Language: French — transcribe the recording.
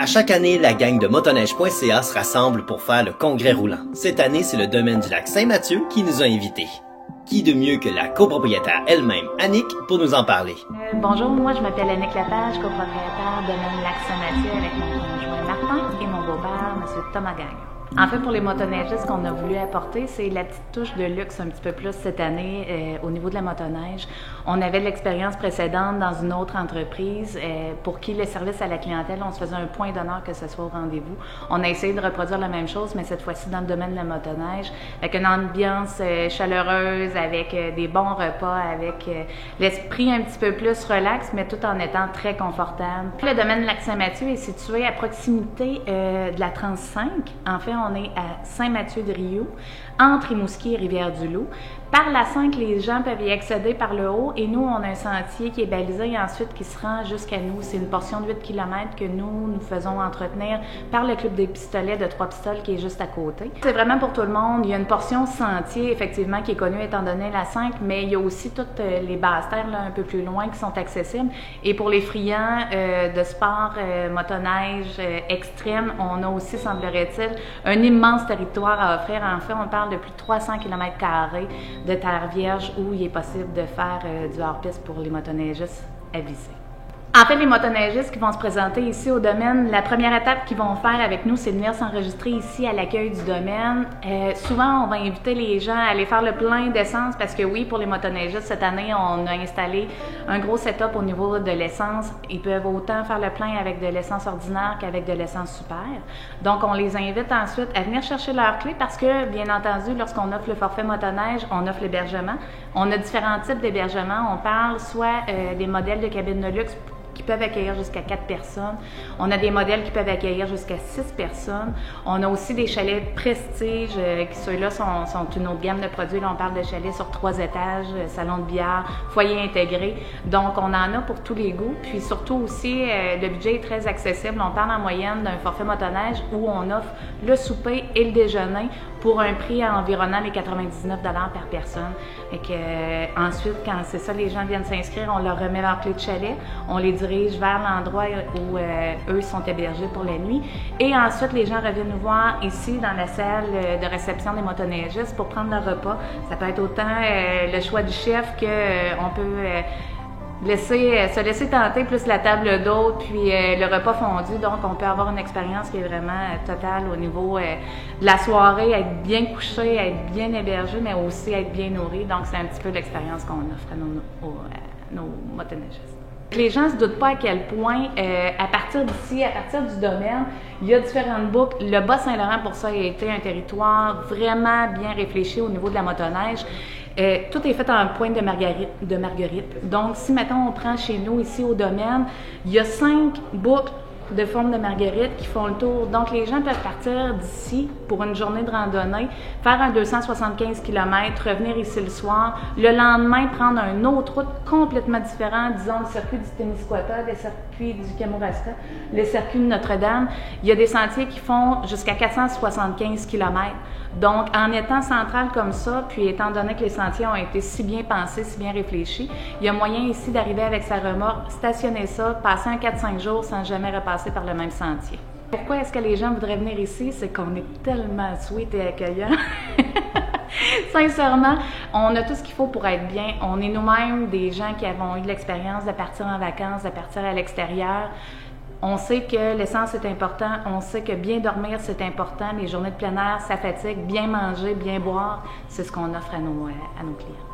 À chaque année, la gang de motoneige.ca se rassemble pour faire le congrès roulant. Cette année, c'est le domaine du lac Saint-Mathieu qui nous a invités. Qui de mieux que la copropriétaire elle-même, Annick, pour nous en parler? Bonjour, moi je m'appelle Annick Lapage, copropriétaire domaine lac Saint-Mathieu avec mon conjoint Martin et mon beau-père, M. Thomas Gagnon. En fait, pour les motoneigistes, ce qu'on a voulu apporter, c'est la petite touche de luxe un petit peu plus cette année au niveau de la motoneige. On avait de l'expérience précédente dans une autre entreprise pour qui le service à la clientèle, on se faisait un point d'honneur que ce soit au rendez-vous. On a essayé de reproduire la même chose, mais cette fois-ci dans le domaine de la motoneige, avec une ambiance chaleureuse, avec des bons repas, avec l'esprit un petit peu plus relax, mais tout en étant très confortable. Le domaine lac Saint-Mathieu est situé à proximité de la 35. En fait, on est à Saint-Mathieu-de-Riou, entre Rimouski et Rivière-du-Loup. Par la 5, les gens peuvent y accéder par le haut et nous, on a un sentier qui est balisé et ensuite qui se rend jusqu'à nous. C'est une portion de 8 km que nous faisons entretenir par le Club des Pistolets de Trois-Pistoles qui est juste à côté. C'est vraiment pour tout le monde. Il y a une portion sentier, effectivement, qui est connue étant donné la 5, mais il y a aussi toutes les basses terres là, un peu plus loin qui sont accessibles. Et pour les friands de sport motoneige extrême, on a aussi, semblerait-il, un immense territoire à offrir. En fait, on parle de plus de 300 km² de terre vierge où il est possible de faire du hors-piste pour les motoneigistes avisés. En fait, les motoneigistes qui vont se présenter ici au domaine, la première étape qu'ils vont faire avec nous, c'est de venir s'enregistrer ici à l'accueil du domaine. Souvent, on va inviter les gens à aller faire le plein d'essence parce que oui, pour les motoneigistes, cette année, on a installé un gros setup au niveau de l'essence. Ils peuvent autant faire le plein avec de l'essence ordinaire qu'avec de l'essence super. Donc, on les invite ensuite à venir chercher leur clé parce que, bien entendu, lorsqu'on offre le forfait motoneige, on offre l'hébergement. On a différents types d'hébergement. On parle soit des modèles de cabines de luxe qui peuvent accueillir jusqu'à 4 personnes. On a des modèles qui peuvent accueillir jusqu'à 6 personnes. On a aussi des chalets prestige, qui ceux-là sont une autre gamme de produits. Là, on parle de chalets sur 3 étages, salon de billard, foyer intégré. Donc, on en a pour tous les goûts. Puis surtout aussi, le budget est très accessible. On parle en moyenne d'un forfait motoneige où on offre le souper et le déjeuner pour un prix environnant les 99 $ par personne. Et que, ensuite, quand c'est ça, les gens viennent s'inscrire, on leur remet leur clé de chalet, on les dirige vers l'endroit où eux sont hébergés pour la nuit. Et ensuite, les gens reviennent nous voir ici dans la salle de réception des motoneigistes pour prendre leur repas. Ça peut être autant le choix du chef qu'on peut se laisser tenter, plus la table d'hôte, puis le repas fondu. Donc, on peut avoir une expérience qui est vraiment totale au niveau de la soirée, être bien couché, être bien hébergé, mais aussi être bien nourri. Donc, c'est un petit peu l'expérience qu'on offre à nos motoneigistes. Les gens ne se doutent pas à quel point, à partir d'ici, à partir du domaine, il y a différentes boucles. Le Bas-Saint-Laurent, pour ça, a été un territoire vraiment bien réfléchi au niveau de la motoneige. Tout est fait en pointe de marguerite. Donc, si, mettons, on prend chez nous, ici au domaine, il y a 5 boucles de forme de marguerite qui font le tour. Donc, les gens peuvent partir d'ici pour une journée de randonnée, faire un 275 km, revenir ici le soir, le lendemain prendre une autre route complètement différente, disons le circuit du Témiscouata, le circuit du Kamouraska, le circuit de Notre-Dame. Il y a des sentiers qui font jusqu'à 475 km. Donc, en étant central comme ça, puis étant donné que les sentiers ont été si bien pensés, si bien réfléchis, il y a moyen ici d'arriver avec sa remorque, stationner ça, passer un 4-5 jours sans jamais repasser par le même sentier. Pourquoi est-ce que les gens voudraient venir ici? C'est qu'on est tellement sweet et accueillant. Sincèrement, on a tout ce qu'il faut pour être bien. On est nous-mêmes des gens qui avons eu de l'expérience de partir en vacances, de partir à l'extérieur. On sait que l'essence est important, on sait que bien dormir c'est important, les journées de plein air, ça fatigue, bien manger, bien boire, c'est ce qu'on offre à nos clients.